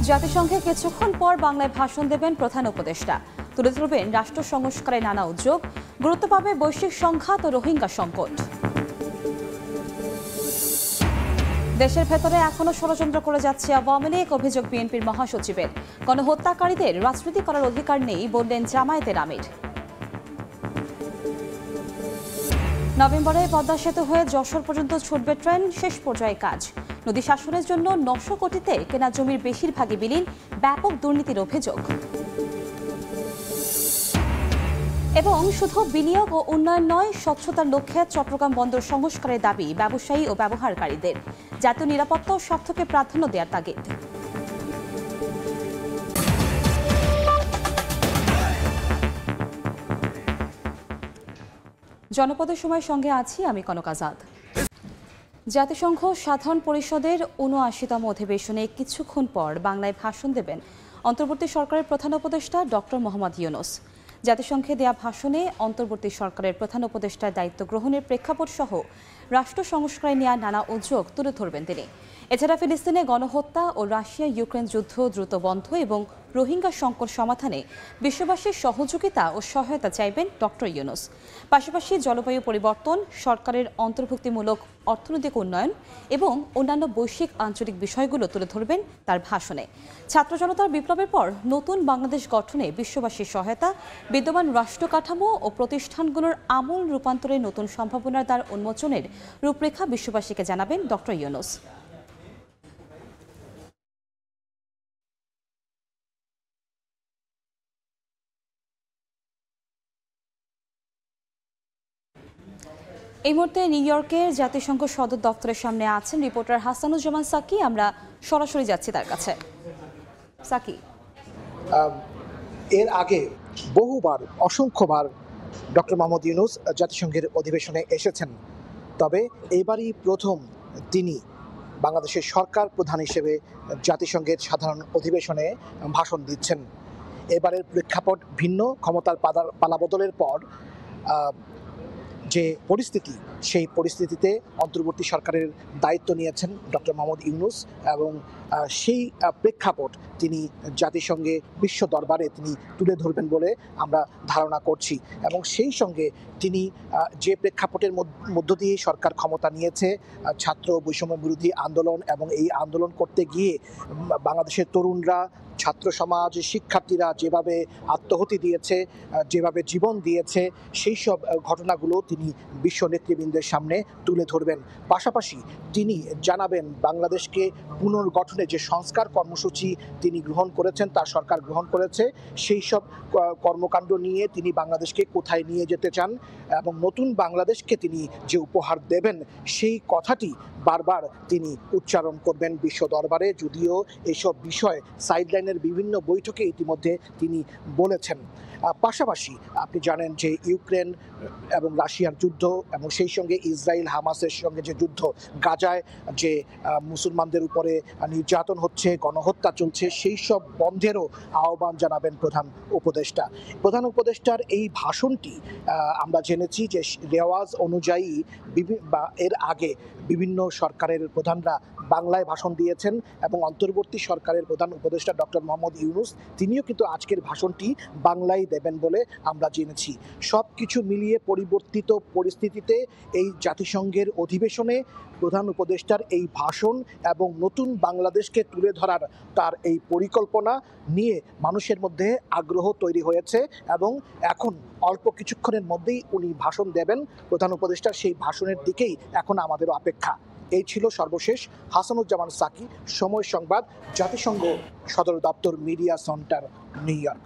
জাতিসংঘে কিছুক্ষণ পর বাংলায় ভাষণ দেবেন প্রধান উপদেষ্টা। তুলে ধরবেন রাষ্ট্র সংস্কারের নানা উদ্যোগ, গুরুত্ব পাবে বৈশ্বিক সংঘাত ও রোহিঙ্গা সংকট। দেশের ভেতরে এখনো ষড়যন্ত্র করে যাচ্ছে আওয়ামী লীগ, অভিযোগ বিএনপির মহাসচিবের। গণহত্যাকারীদের রাজনীতি করার অধিকার নেই বললেন জামায়াতের আমির। নভেম্বরে পদ্মা সেতু হয়ে যশোর পর্যন্ত ছুটবে ট্রেন, শেষ পর্যায়ে কাজ। নদী শাসনের জন্য 900 কোটিতে কেনা জমির বেশিরভাগই বিলীন, ব্যাপক দুর্নীতির অভিযোগ। এবং শুধু বিনিয়োগ ও উন্নয়ন নয়, স্বচ্ছতার লক্ষ্যে চট্টগ্রাম বন্দর সংস্কারের দাবি ব্যবসায়ী ও ব্যবহারকারীদের। জাতীয় নিরাপত্তা ও স্বার্থকে প্রাধান্য দেওয়ার তাগিদ। জনপদের সময় সঙ্গে আছি আমি কনক আজাদ। জাতিসংঘ সাধারণ পরিষদের ৭৯তম অধিবেশনে কিছুক্ষণ পর বাংলায় ভাষণ দেবেন অন্তর্বর্তী সরকারের প্রধান উপদেষ্টা ডক্টর মোহাম্মদ ইউনূস। জাতিসংঘে দেয়া ভাষণে অন্তর্বর্তী সরকারের প্রধান উপদেষ্টার দায়িত্ব গ্রহণের প্রেক্ষাপট সহ রাষ্ট্র সংস্কারে নেওয়া নানা উদ্যোগ তুলে ধরবেন তিনি। এছাড়া ফিলিস্তিনে গণহত্যা ও রাশিয়া ইউক্রেন যুদ্ধ দ্রুত বন্ধ এবং রোহিঙ্গা সংকট সমাধানে বিশ্ববাসীর সহযোগিতা ও সহায়তা চাইবেন ডক্টর ইউনূস। পাশাপাশি জলবায়ু পরিবর্তন, সরকারের অন্তর্ভুক্তিমূলক অর্থনৈতিক উন্নয়ন এবং অন্যান্য বৈশ্বিক আঞ্চলিক বিষয়গুলো তুলে ধরবেন তার ভাষণে। ছাত্র জনতার বিপ্লবের পর নতুন বাংলাদেশ গঠনে বিশ্ববাসীর সহায়তা, বিদ্যমান রাষ্ট্র কাঠামো ও প্রতিষ্ঠানগুলোর আমূল রূপান্তরে নতুন সম্ভাবনার দ্বার উন্মোচনের রূপরেখা বিশ্ববাসীকে জানাবেন ডক্টর ইউনূস। এই মুহূর্তে নিউ ইয়র্কের জাতিসংঘ সদর দপ্তরের সামনে আছেন রিপোর্টার হাসানুজ্জামান সাকি। আমরা সরাসরি যাচ্ছি তার কাছে। সাকি, এর আগে বহুবার, অসংখ্যবার ডক্টর মোহাম্মদ ইউনূস জাতিসংঘের অধিবেশনে এসেছেন, তবে এবারই প্রথম তিনি বাংলাদেশের সরকার প্রধান হিসেবে জাতিসংঘের সাধারণ অধিবেশনে ভাষণ দিচ্ছেন। এবারের প্রেক্ষাপট ভিন্ন। ক্ষমতার পালাবদলের পর যে পরিস্থিতি, সেই পরিস্থিতিতে অন্তর্বর্তী সরকারের দায়িত্ব নিয়েছেন ডক্টর মোহাম্মদ ইউনূস এবং সেই প্রেক্ষাপট তিনি জাতিসংঘে বিশ্ব দরবারে তিনি তুলে ধরবেন বলে আমরা ধারণা করছি। এবং সেই সঙ্গে তিনি যে প্রেক্ষাপটের মধ্য দিয়ে সরকার ক্ষমতা নিয়েছে, ছাত্র বৈষম্য বিরোধী আন্দোলন, এবং এই আন্দোলন করতে গিয়ে বাংলাদেশের তরুণরা, ছাত্র সমাজ, শিক্ষার্থীরা যেভাবে আত্মহতি দিয়েছে, যেভাবে জীবন দিয়েছে, সেই সব ঘটনাগুলো তিনি বিশ্ব নেতৃবৃন্দের সামনে তুলে ধরবেন। পাশাপাশি তিনি জানাবেন বাংলাদেশকে পুনর্গঠনে যে সংস্কার কর্মসূচি তিনি গ্রহণ করেছেন, তার সরকার গ্রহণ করেছে, সেই সব কর্মকাণ্ড নিয়ে তিনি বাংলাদেশকে কোথায় নিয়ে যেতে চান এবং নতুন বাংলাদেশকে তিনি যে উপহার দেবেন, সেই কথাটি বারবার তিনি উচ্চারণ করবেন বিশ্ব দরবারে। যদিও এইসব বিষয় সাইডলাইনের বিভিন্ন বৈঠকে ইতিমধ্যে তিনি বলেছেন। পাশাপাশি আপনি জানেন যে ইউক্রেন এবং রাশিয়ার যুদ্ধ এবং সেই সঙ্গে ইসরায়েল হামাসের সঙ্গে যে যুদ্ধ, গাজায় যে মুসলমানদের উপরে নির্যাতন হচ্ছে, গণহত্যা চলছে, সেই সব বন্ধেরও আহ্বান জানাবেন প্রধান উপদেষ্টা। প্রধান উপদেষ্টার এই ভাষণটি আমরা জেনেছি যে রেওয়াজ অনুযায়ী বা এর আগে বিভিন্ন সরকারের প্রধানরা বাংলায় ভাষণ দিয়েছেন এবং অন্তর্বর্তী সরকারের প্রধান উপদেষ্টা ডক্টর মোহাম্মদ ইউনূস তিনিও কিন্তু আজকের ভাষণটি বাংলায় দেবেন বলে আমরা জেনেছি। সব কিছু মিলিয়ে পরিবর্তিত পরিস্থিতিতে এই জাতিসংঘের অধিবেশনে প্রধান উপদেষ্টার এই ভাষণ এবং নতুন বাংলাদেশকে তুলে ধরার তার এই পরিকল্পনা নিয়ে মানুষের মধ্যে আগ্রহ তৈরি হয়েছে এবং এখন অল্প কিছুক্ষণের মধ্যেই উনি ভাষণ দেবেন। প্রধান উপদেষ্টার সেই ভাষণের দিকেই এখন আমাদেরও অপেক্ষা। এই ছিল সর্বশেষ। হাসানুজ্জামান সাকি, সময় সংবাদ, জাতিসংঘ সদর দপ্তর, মিডিয়া সেন্টার, নিউ ইয়র্ক।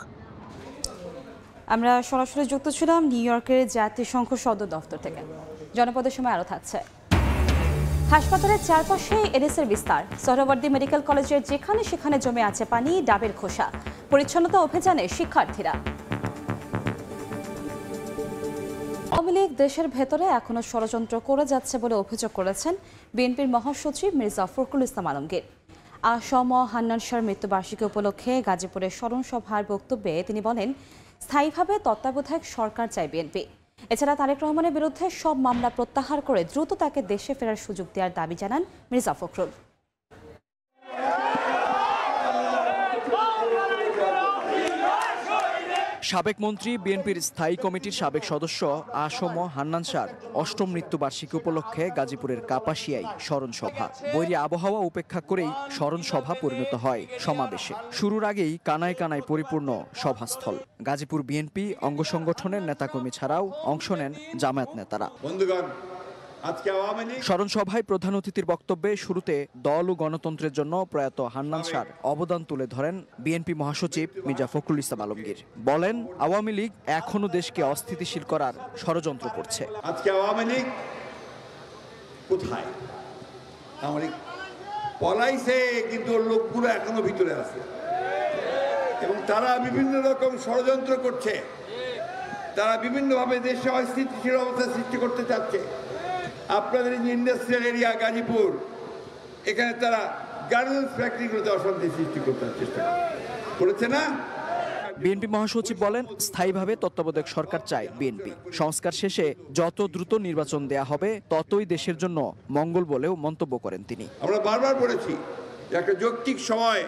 আমরা সরাসরি যুক্ত ছিলাম নিউ ইয়র্কের জাতিসংঘ সদর দপ্তর থেকে। জনপদের সময় আরও থাকছে। হাসপাতালের চারপাশে এডিসের বিস্তার। সোহরাওয়ার্দী মেডিকেল কলেজের যেখানে সেখানে জমে আছে পানি, ডাবের খোসা। পরিচ্ছন্নতা অভিযানে শিক্ষার্থীরা। আওয়ামী লীগ দেশের ভেতরে এখনো ষড়যন্ত্র করে যাচ্ছে বলে অভিযোগ করেছেন বিএনপির মহাসচিব মির্জা ফখরুল ইসলাম আলমগীর। আসম হান্নান শাহর মৃত্যুবার্ষিকী উপলক্ষে গাজীপুরের স্মরণ সভার বক্তব্যে তিনি বলেন, স্থায়ীভাবে তত্ত্বাবধায়ক সরকার চায় বিএনপি। এছাড়া তারেক রহমানের বিরুদ্ধে সব মামলা প্রত্যাহার করে দ্রুত তাকে দেশে ফেরার সুযোগ দেওয়ার দাবি জানান মির্জা ফখরুল। সাবেক মন্ত্রী, বিএনপির স্থায়ী কমিটির সাবেক সদস্য আসম হান্নান শাহর অষ্টম মৃত্যুবার্ষিকী উপলক্ষে গাজীপুরের কাপাসিয়ায় স্মরণ সভা। বৈরী আবহাওয়া উপেক্ষা করেই স্মরণ সভা পরিণত হয় সমাবেশে। শুরুর আগেই কানায় কানায় পরিপূর্ণ সভাস্থল। গাজীপুর বিএনপি অঙ্গ সংগঠনের নেতাকর্মী ছাড়াও অংশ নেন জামায়াত নেতারা। স্মরণ সভায় প্রধান অতিথির বক্তব্যে শুরুতে দল ও গণতন্ত্রের জন্য প্রয়াত হান্নান শাহর অবদান তুলে ধরেন বিএনপি মহাসচিব মির্জা ফখরুল ইসলাম আলমগীর। বলেন, আওয়ামী লীগ এখনো দেশকে অস্থিতিশীল করার ষড়যন্ত্র করছে। আজকে আওয়ামী লীগ কোথায়? আওয়ামী লীগ পলাইছে, কিন্তু লোকগুলো এখনো ভিতরে আছে এবং তারা বিভিন্ন রকম ষড়যন্ত্র করছে। তারা বিভিন্নভাবে দেশে অস্থিতিশীল অবস্থা সৃষ্টি করতে চাচ্ছে। আপনাদের ইন্ডাস্ট্রিয়াল এরিয়া গাজীপুর, এখানে তারা গার্মেন্টস ফ্যাক্টরিগুলোতে অশান্তি সৃষ্টি করতে চেষ্টা করেছে না? বিএনপি মহাসচিব বলেন, স্থায়ীভাবে তত্ত্বাবধায়ক সরকার চায় বিএনপি। সংস্কার শেষে যত দ্রুত নির্বাচন দেয়া হবে ততই দেশের জন্য মঙ্গল বলেও মন্তব্য করেন তিনি। আমরা বারবার বলেছি যে একটা যৌক্তিক সময়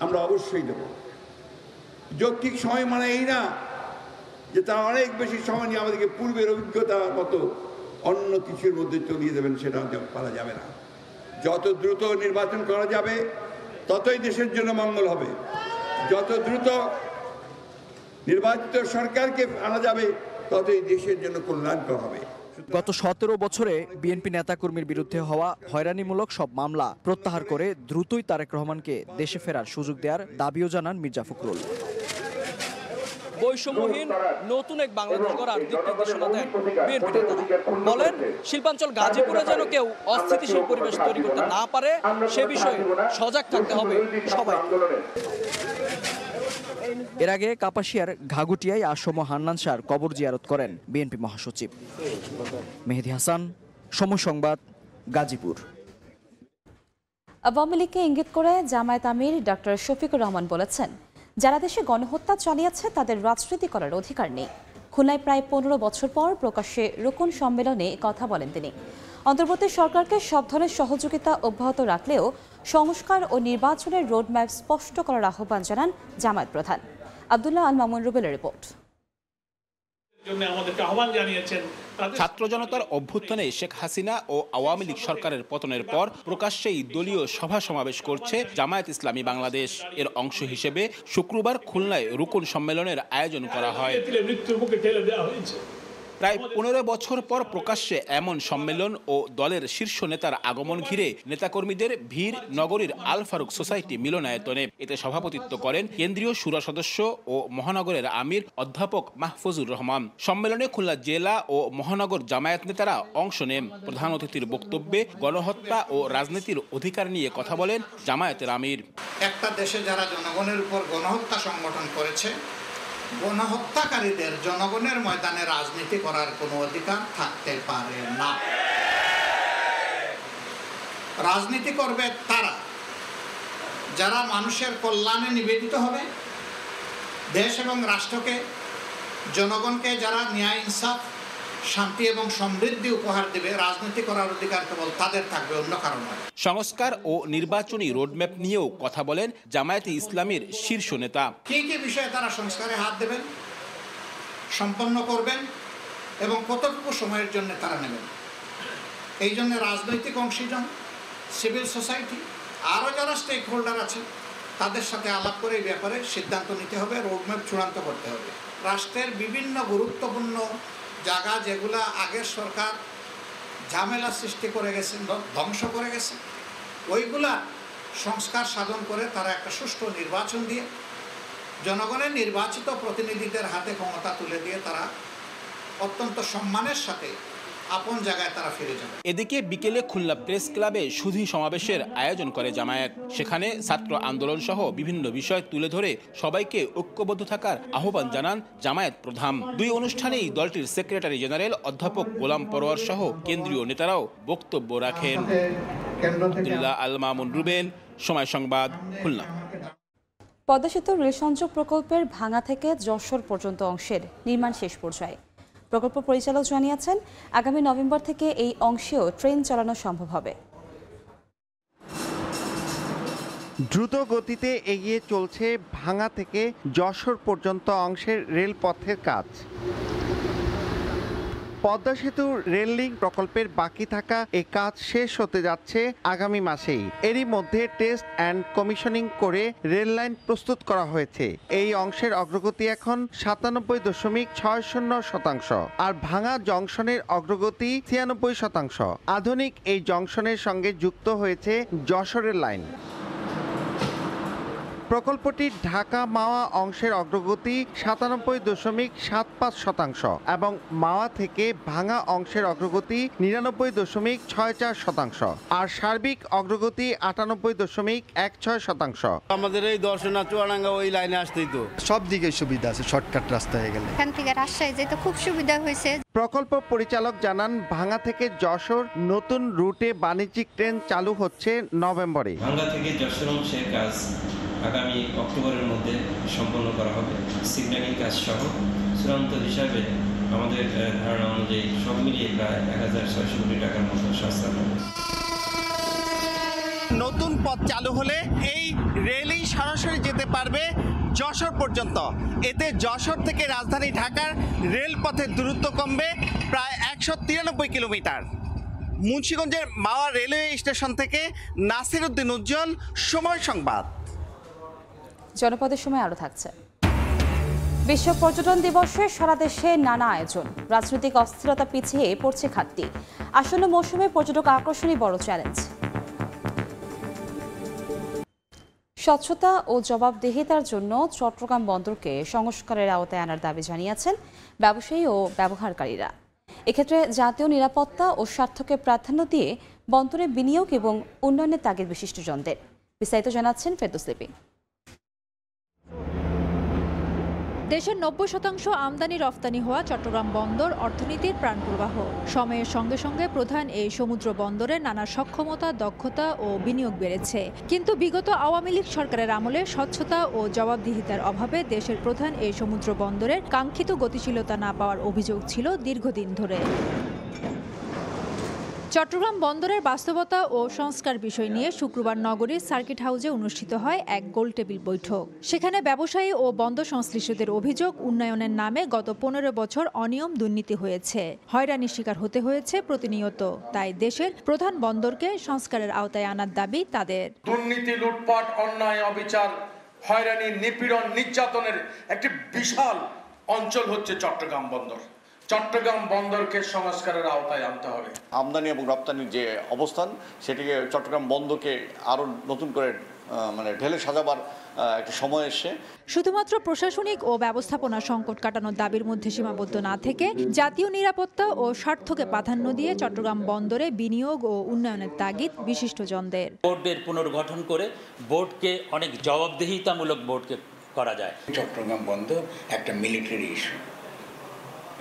আমরা অবশ্যই দেব। যৌক্তিক সময় মানে এই না যে তারা অনেক বেশি সময় নিয়ে আমাদেরকে পূর্বের অভিজ্ঞতার মতো অন্য কিছুর মধ্যে চলিয়ে দেবেন, সেটা পারা যাবে না। যত দ্রুত নির্বাচন করা যাবে ততই দেশের জন্য মঙ্গল হবে। যত দ্রুত নির্বাচিত সরকারকে আনা যাবে ততই দেশের জন্য কল্যাণকর হবে। গত 17 বছরে বিএনপি নেতাকর্মীর বিরুদ্ধে হওয়া হয়রানিমূলক সব মামলা প্রত্যাহার করে দ্রুতই তারেক রহমানকে দেশে ফেরার সুযোগ দেওয়ার দাবিও জানান মির্জা ফখরুল। বৈষম্যহীন নতুন এক বাংলাদেশ গড়ার দিক নির্দেশনা দেন বিএনপি নেতারা। বলেন, শিল্পাঞ্চল গাজীপুরে যেন কেউ অস্থিতিশীল পরিবেশ তৈরি করতে না পারে সে বিষয়ে সজাগ থাকতে হবে সবাই। এর আগে কাপাসিয়ার ঘাগুটিয়ায় আসম হান্নান শাহর কবর জিয়ারত করেন বিএনপি মহাসচিব। মেহেদী হাসান, সময় সংবাদ, গাজীপুর। আওয়ামী লীগকে ইঙ্গিত করে জামায়াত আমির ডক্টর শফিকুর রহমান বলেছেন, যারা দেশে গণহত্যা চালিয়েছে তাদের রাজনীতি করার অধিকার নেই। খুলনায় প্রায় 15 বছর পর প্রকাশ্যে রোকন সম্মেলনে কথা বলেন তিনি। অন্তর্বর্তী সরকারকে সব ধরনের সহযোগিতা অব্যাহত রাখলেও সংস্কার ও নির্বাচনের রোডম্যাপ স্পষ্ট করার আহ্বান জানান জামায়াত প্রধান। আব্দুল্লাহ আল মামুন রুবেলের রিপোর্ট। ছাত্র জনতার অভ্যুত্থানে শেখ হাসিনা ও আওয়ামী লীগ সরকারের পতনের পর প্রকাশ্যেই দলীয় সভা সমাবেশ করছে জামায়াত ইসলামী বাংলাদেশ। এর অংশ হিসেবে শুক্রবার খুলনায় রুকন সম্মেলনের আয়োজন করা হয়। প্রায় 15 বছর পর প্রকাশ্যে এমন সম্মেলন ও দলের শীর্ষ নেতার আগমন ঘিরে নেতাকর্মীদের ভিড় নগরীর আল ফারুক সোসাইটি মিলনায়তনে। এতে সভাপতিত্ব করেন কেন্দ্রীয় শুরা সদস্য ও মহানগরের আমির অধ্যাপক মাহফুজুর রহমান। সম্মেলনে খুলনা জেলা ও মহানগর জামায়াত নেতারা অংশ নেন। প্রধান অতিথির বক্তব্যে গণহত্যা ও রাজনীতির অধিকার নিয়ে কথা বলেন জামায়াতের আমির। একটা দেশে যারা জনগণের উপর গণহত্যা সংগঠন করেছে, গণহত্যাকারীদের জনগণের ময়দানে রাজনীতি করার কোনো অধিকার থাকতে পারে না। রাজনীতি করবে তারা যারা মানুষের কল্যাণে নিবেদিত হবে, দেশ এবং রাষ্ট্রকে, জনগণকে যারা ন্যায় ইনসাফ, শান্তি এবং সমৃদ্ধি উপহার দেবে। রাজনীতি করার অধিকার কেবল তাদের থাকবে, অন্য কারণ নয়। সংস্কার ও নির্বাচনী রোডম্যাপ নিয়েও কথা বলেন জামায়াতে ইসলামীর শীর্ষ নেতা। কি কি বিষয়ে তারা সংস্কারে হাত দেবেন, সম্পন্ন করবেন এবং কতটুকু সময়ের জন্য তারা নেবেন। এই জন্য রাজনৈতিক অংশীজন, সিভিল সোসাইটি, আরও যারা স্টেক হোল্ডার আছে তাদের সাথে আলাপ করে এই ব্যাপারে সিদ্ধান্ত নিতে হবে, রোডম্যাপ চূড়ান্ত করতে হবে। রাষ্ট্রের বিভিন্ন গুরুত্বপূর্ণ জায়গা যেগুলা আগের সরকার ঝামেলা সৃষ্টি করে গেছে, ধ্বংস করে গেছে, ওইগুলা সংস্কার সাধন করে তারা একটা সুষ্ঠু নির্বাচন দিয়ে জনগণের নির্বাচিত প্রতিনিধিদের হাতে ক্ষমতা তুলে দিয়ে তারা অত্যন্ত সম্মানের সাথে আপন জায়গায় তারা ফিরে যাবে। এদিকে বিকেলে খুলনা প্রেস ক্লাবে সুধী সমাবেশের আয়োজন করে জামায়াত। সেখানে ছাত্র আন্দোলন সহ বিভিন্ন বিষয় তুলে ধরে সবাইকে ঐক্যবদ্ধ থাকার আহ্বান জানান জামায়াত প্রধান। দুই অনুষ্ঠানেই দলটির সেক্রেটারি জেনারেল অধ্যাপক গোলাম পরোয়ার সহ কেন্দ্রীয় নেতারাও বক্তব্য রাখেন। আব্দুল্লাহ আল মামুন রুবেল, সময় সংবাদ, খুলনা। পদ্মা সেতু রেল সংযোগ প্রকল্পের ভাঙা থেকে যশোর পর্যন্ত অংশের নির্মাণ শেষ পর্যায়ে। প্রকল্প পরিচালক জানিয়েছেন, আগামী নভেম্বর থেকে এই অংশেও ট্রেন চালানো সম্ভব হবে। দ্রুত গতিতে এগিয়ে চলছে ভাঙা থেকে যশোর পর্যন্ত অংশের রেলপথের কাজ। পদ্মা সেতু রেল লিঙ্ক প্রকল্পের বাকি থাকা এই কাজ শেষ হতে যাচ্ছে আগামী মাসেই। এরই মধ্যে টেস্ট অ্যান্ড কমিশনিং করে রেল লাইন প্রস্তুত করা হয়েছে। এই অংশের অগ্রগতি এখন 97.60%, আর ভাঙা জংশনের অগ্রগতি 96%। আধুনিক এই জংশনের সঙ্গে যুক্ত হয়েছে যশোরের লাইন। প্রকল্পটির ঢাকা মাওয়া অংশের অগ্রগতি 97.75% এবং মাওয়া থেকে ভাঙা অংশের অগ্রগতি 99.64%, আর সার্বিক অগ্রগতি 98.16%। আমাদের এই দর্শনা চুয়াডাঙ্গা ওই লাইনে আসতেই তো সব দিকে সুবিধা আছে, শর্টকাট রাস্তা হয়ে গেলে এখান থেকে রাজশাহী যেতে খুব সুবিধা হয়েছে। প্রকল্প পরিচালক জানান, ভাঙা থেকে যশোর নতুন রুটে বাণিজ্যিক ট্রেন চালু হচ্ছে নভেম্বরে। ভাঙা থেকে যশোর অংশের কাজ আগামী অক্টোবরের মধ্যে সম্পন্ন করা হবে। সিগন্যালিং কাজ সহ চূড়ান্ত হিসাবে আমাদের ধারণা অনুযায়ী সব মিলিয়ে প্রায় 1600 কোটি টাকার মতো সাশ্রয় হবে। নতুন পথ চালু হলে এই রেলই সরাসরি যেতে পারবে যশোর পর্যন্ত। এতে যশোর থেকে রাজধানী ঢাকার রেলপথের দূরত্ব কমবে প্রায় 193 কিলোমিটার। মুন্সিগঞ্জের মাওয়া রেলওয়ে স্টেশন থেকে নাসির উদ্দিন উজ্জ্বল, সময় সংবাদ। জনপদের সময় আরো থাকছে। বিশ্ব পর্যটন দিবসে সারা দেশে নানা আয়োজন। রাজনৈতিক অস্থিরতা পিছিয়ে পড়ছে খাতটি। আসন্ন মৌসুমে পর্যটক আকর্ষণই বড় চ্যালেঞ্জ। স্বচ্ছতা ও জবাবদিহিতার জন্য চট্টগ্রাম বন্দরকে সংস্কারের আওতায় আনার দাবি জানিয়েছেন ব্যবসায়ী ও ব্যবহারকারীরা। এক্ষেত্রে জাতীয় নিরাপত্তা ও স্বার্থকে প্রাধান্য দিয়ে বন্দরে বিনিয়োগ এবং উন্নয়নের তাগিদ বিশিষ্টজনদের। বিস্তারিত জানাচ্ছেন ফেরদৌস লিপি। দেশের 90% আমদানি রফতানি হওয়া চট্টগ্রাম বন্দর অর্থনীতির প্রাণপ্রবাহ। সময়ের সঙ্গে সঙ্গে প্রধান এই সমুদ্র বন্দরে নানা সক্ষমতা, দক্ষতা ও বিনিয়োগ বেড়েছে। কিন্তু বিগত আওয়ামী লীগ সরকারের আমলে স্বচ্ছতা ও জবাবদিহিতার অভাবে দেশের প্রধান এই সমুদ্র বন্দরের কাঙ্ক্ষিত গতিশীলতা না পাওয়ার অভিযোগ ছিল দীর্ঘদিন ধরে। চট্টগ্রাম বন্দরের বাস্তবতা ও সংস্কার বিষয় নিয়ে শুক্রবার নগরীর সার্কিট হাউসে অনুষ্ঠিত হয় এক গোলটেবিল বৈঠক। সেখানে ব্যবসায়ী ও বন্দর সংশ্লিষ্টদের অভিযোগ, উন্নয়নের নামে গত 15 বছর অনিয়ম, দুর্নীতি হয়েছে, হয়রানির শিকার হতে হয়েছে প্রতিনিয়ত। তাই দেশের প্রধান বন্দরকে সংস্কারের আওতায় আনার দাবি তাদের। দুর্নীতি, লুটপাট, অন্যায়, অবিচার, হয়রানি, নিপীড়ন, নির্যাতনের একটি বিশাল অঞ্চল হচ্ছে চট্টগ্রাম বন্দর। চট্টগ্রাম বন্দরকে সংস্কারের আওতায় আনতে হবে। আমদানি এবং রপ্তানির যে অবস্থান, সেটিকে চট্টগ্রাম বন্দরকে আরো নতুন করে ঢেলে সাজাবার একটা সময় এসে শুধুমাত্র প্রশাসনিক ও ব্যবস্থাপনা সংকট কাটানোর দাবির মধ্যে সীমাবদ্ধ না থেকে জাতীয় নিরাপত্তা ও স্বার্থকে প্রাধান্য দিয়ে চট্টগ্রাম বন্দরে বিনিয়োগ ও উন্নয়নের তাগিদ বিশিষ্টজনদের। বোর্ডের পুনর্গঠন করে বোর্ডকে অনেক জবাবদিহিতামূলক বোর্ডকে করা যায়। চট্টগ্রাম বন্দর একটা মিলিটারি ইস্যু,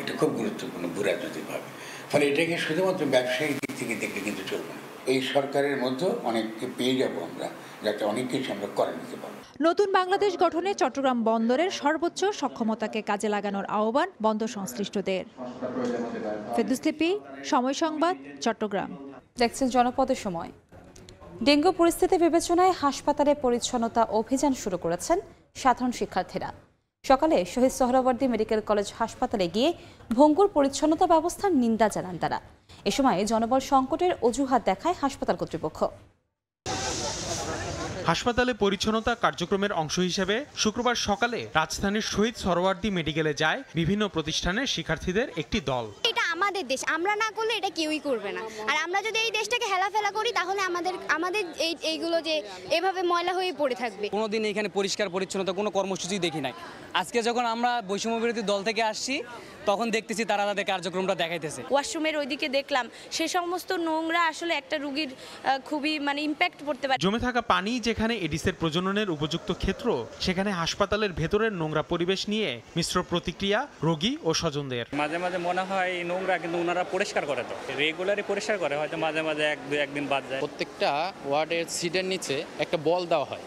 এটা খুব গুরুত্বপূর্ণ ভূরাজনৈতিকভাবে। ফলে এটাকে শুধুমাত্র ব্যবসায়িক দিক থেকে দেখলে কিন্তু চলবে না। এই সরকারের মধ্যে অনেককে পেয়ে যাবো আমরা, যাতে অনেক কিছু আমরা করে নিতে পারবো। নতুন বাংলাদেশ গঠনে চট্টগ্রাম বন্দরের সর্বোচ্চ সক্ষমতাকে কাজে লাগানোর আহ্বান বন্দর সংশ্লিষ্টদের। ফেরদৌস লিপি, সময় সংবাদ, চট্টগ্রাম। দেখছেন জনপদের সময়। ডেঙ্গু পরিস্থিতি বিবেচনায় হাসপাতালে পরিচ্ছন্নতা অভিযান শুরু করেছেন সাধারণ শিক্ষার্থীরা। সকালে শহীদ সোহরাওয়ার্দী মেডিকেল কলেজ হাসপাতালে গিয়ে ভঙ্গুর পরিচ্ছন্নতা ব্যবস্থার নিন্দা জানান তারা। এ সময় জনবল সংকটের অজুহাত দেখায় হাসপাতাল কর্তৃপক্ষ। হাসপাতালে পরিচ্ছন্নতা কার্যক্রমের অংশ হিসেবে শুক্রবার সকালে রাজধানীর শহীদ সোহরাওয়ার্দী মেডিকেলে যায় বিভিন্ন প্রতিষ্ঠানের শিক্ষার্থীদের একটি দল। এটা আমাদের দেশ, আমরা না করলে এটা কেউই করবে না। আর আমরা যদি এই দেশটাকে হেলাফেলা করি, তাহলে আমাদের এইগুলো যে এভাবে ময়লা হয়ে পড়ে থাকবে। কোনোদিন এখানে পরিষ্কার পরিচ্ছন্নতা কোনো কর্মসূচি দেখি নাই। আজকে যখন আমরা বৈষম্য বিরোধী দল থেকে আসছি, তখন দেখতেছি তারা তাদের কার্যক্রমটা দেখাইতেছে। ওয়াশরুমের ওইদিকে দেখলাম সে সমস্ত নোংরা আসলে একটা রোগীর খুবই ইম্প্যাক্ট পড়তে পারে। জমে থাকা পানি যেখানে এডিসের প্রজননের উপযুক্ত ক্ষেত্র, সেখানে হাসপাতালের ভেতরের নোংরা পরিবেশ নিয়ে মিশ্র প্রতিক্রিয়া রোগী ও স্বজনদের। মাঝে মাঝে মনে হয় নোংরা, কিন্তু ওনারা পরিষ্কার করে, তো রেগুলারই পরিষ্কার করে, হয়তো মাঝে মাঝে 1-2 দিন বাদ যায়। প্রত্যেকটা ওয়ার্ডের সিটের নিচে একটা বল দেওয়া হয়,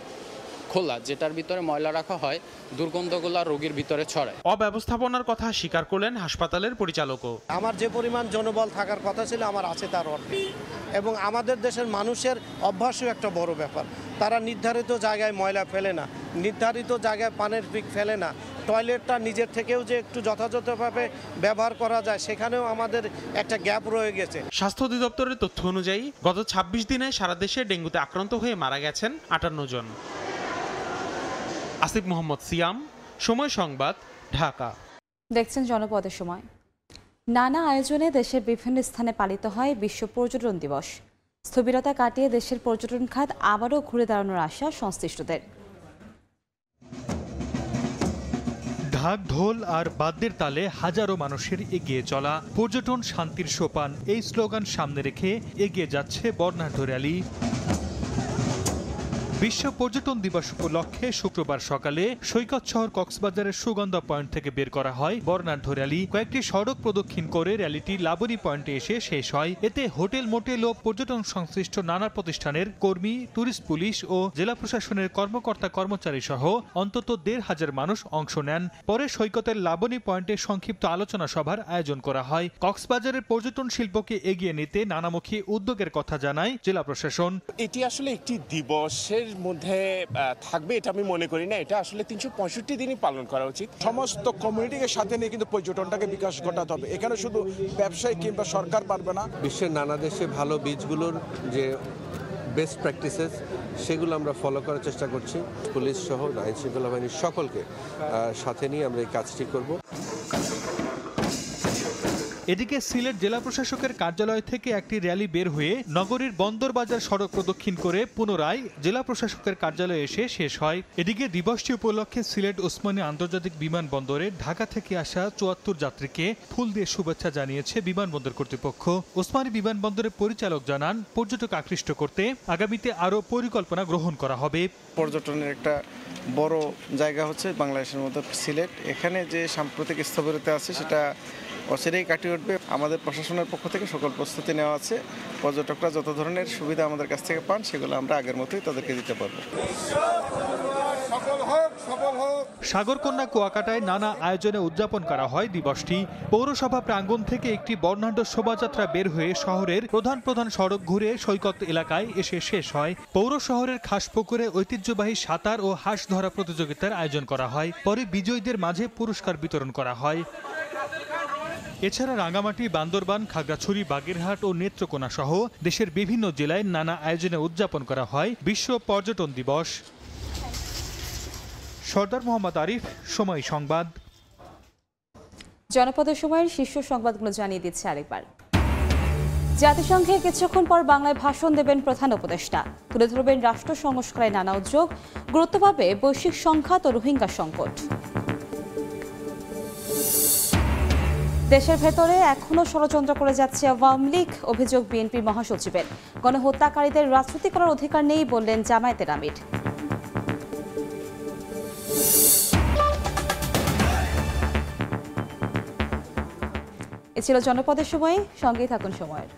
খোলা, যেটার ভিতরে ময়লা রাখা হয় দুর্গন্ধগুলা রোগীর ভিতরে ছড়ায়। অব্যবস্থাপনার কথা স্বীকার করলেন হাসপাতালের পরিচালকও। আমার যে পরিমাণ জনবল থাকার কথা ছিল আমার আছে তার অর্ধেক, এবং আমাদের দেশের মানুষের অভ্যাসও একটা বড় ব্যাপার। তারা নির্ধারিত জায়গায় ময়লা ফেলে না, নির্ধারিত জায়গায় পানের পিক ফেলে না, টয়লেটটা নিজের থেকেও যে একটু যথাযথভাবে ব্যবহার করা যায় সেখানেও আমাদের একটা গ্যাপ রয়ে গেছে। স্বাস্থ্য অধিদপ্তরের তথ্য অনুযায়ী গত 26 দিনে সারা দেশে ডেঙ্গুতে আক্রান্ত হয়ে মারা গেছেন 58 জন। আসিফ মোহাম্মদ সিয়াম, সময় সংবাদ, ঢাকা। দেখছেন জনপদের সময়। নানা আয়োজনে দেশের বিভিন্ন স্থানে পালিত হয় বিশ্ব পর্যটন দিবস। স্থবিরতা কাটিয়ে দেশের পর্যটন খাত আবারও ঘুরে দাঁড়ানোর আশা সংশ্লিষ্টদের। ঢাক ঢোল আর বাদ্যের তালে হাজারো মানুষের এগিয়ে চলা, পর্যটন শান্তির সোপান, এই স্লোগান সামনে রেখে এগিয়ে যাচ্ছে বর্ণাঢ্য র্যালি। বিশ্ব পর্যটন দিবস উপলক্ষে শুক্রবার সকালে সৈকত শহর কক্সবাজারের সুগন্ধা পয়েন্ট থেকে বের করা হয় বর্ণাঢ্য র্যালি। কয়েকটি সড়ক প্রদক্ষিণ করে র্যালিটি লাবণী পয়েন্টে এসে শেষ হয়। এতে হোটেল, মোটেল ও পর্যটন সংশ্লিষ্ট নানা প্রতিষ্ঠানের কর্মী, ট্যুরিস্ট পুলিশ ও জেলা প্রশাসনের কর্মকর্তা কর্মচারী সহ অন্তত 1,500 মানুষ অংশ নেন। পরে সৈকতের লাবণী পয়েন্টে সংক্ষিপ্ত আলোচনা সভার আয়োজন করা হয়। কক্সবাজারের পর্যটন শিল্পকে এগিয়ে নিতে নানামুখী উদ্যোগের কথা জানায় জেলা প্রশাসন। এটি আসলে একটি দিবসের মধ্যে থাকবে এটা আমি মনে করি না, এটা আসলে 365 দিনই পালন করা উচিত। সমস্ত কমিউনিটিকে সাথে নিয়ে কিন্তু পর্যটনটাকে বিকাশ ঘটাতে হবে। এখানে শুধু ব্যবসায়ী কিংবা সরকার পারবে না। বিশ্বের নানা দেশে ভালো বীজগুলোর যে বেস্ট প্র্যাকটিসেস সেগুলো আমরা ফলো করার চেষ্টা করছি। পুলিশ সহ আইন শৃঙ্খলা বাহিনীর সকলকে সাথে নিয়ে আমরা এই কাজটি করব। এদিকে সিলেট জেলা প্রশাসকের কার্যালয় থেকে একটি র্যালি বের হয়ে নগরীর বন্দরবাজার সড়ক প্রদক্ষিণ করে পুনরায় জেলা প্রশাসকের কার্যালয়ে এসে শেষ হয়। এদিকে দিবসটি উপলক্ষে সিলেট ওসমানী আন্তর্জাতিক বিমানবন্দরে ঢাকা থেকে আসা 74 যাত্রীকে ফুল দিয়ে শুভেচ্ছা জানিয়েছে বিমানবন্দর কর্তৃপক্ষ। ওসমানী বিমানবন্দরের পরিচালক জানান, পর্যটক আকৃষ্ট করতে আগামীতে আরও পরিকল্পনা গ্রহণ করা হবে। পর্যটনের একটা বড় জায়গা হচ্ছে বাংলাদেশের মধ্যে সিলেট। এখানে যে সাম্প্রতিক স্থবিরতা আছে সেটা অচিরেই কাটিয়ে উঠবে। আমাদের প্রশাসনের পক্ষ থেকে সকল প্রস্তুতি নেওয়া আছে। পর্যটকরা যত ধরনের সুবিধা আমাদের কাছ থেকে পান সেগুলো আমরা আগের মতোই তাদেরকে দিতে পারবো। সাগরকন্যা কুয়াকাটায় নানা আয়োজনে উদযাপন করা হয় দিবসটি। পৌরসভা প্রাঙ্গণ থেকে একটি বর্ণাঢ্য শোভাযাত্রা বের হয়ে শহরের প্রধান প্রধান সড়ক ঘুরে সৈকত এলাকায় এসে শেষ হয়। পৌর শহরের খাসপুকুরে ঐতিহ্যবাহী সাঁতার ও হাঁস ধরা প্রতিযোগিতার আয়োজন করা হয়। পরে বিজয়ীদের মাঝে পুরস্কার বিতরণ করা হয়। এছাড়া রাঙ্গামাটি, বান্দরবান, খাগড়াছড়ি, বাগেরহাট ও নেত্রকোনা সহ দেশের বিভিন্ন জেলায় নানা আয়োজনে উদযাপন করা হয় বিশ্ব পর্যটন দিবস। সর্দার মোহাম্মদ আরিফ, সময় সংবাদ। জনপদের সময়ের শীর্ষ সংবাদগুলো জানিয়ে দিচ্ছে আরেকবার। জাতিসংঘে কিছুক্ষণ পর বাংলায় ভাষণ দেবেন প্রধান উপদেষ্টা। তুলে ধরবেন রাষ্ট্র সংস্কারের নানা উদ্যোগ, গুরুত্ব পাবে বৈশ্বিক সংঘাত ও রোহিঙ্গা সংকট। দেশের ভেতরে এখনো ষড়যন্ত্র করে যাচ্ছে আওয়ামী লীগ, অভিযোগ বিএনপির মহাসচিবের। গণহত্যাকারীদের রাজনীতি করার অধিকার নেই বললেন জামায়াতের আমির। এ ছিল জনপদের সময়, সঙ্গেই থাকুন সময়ের।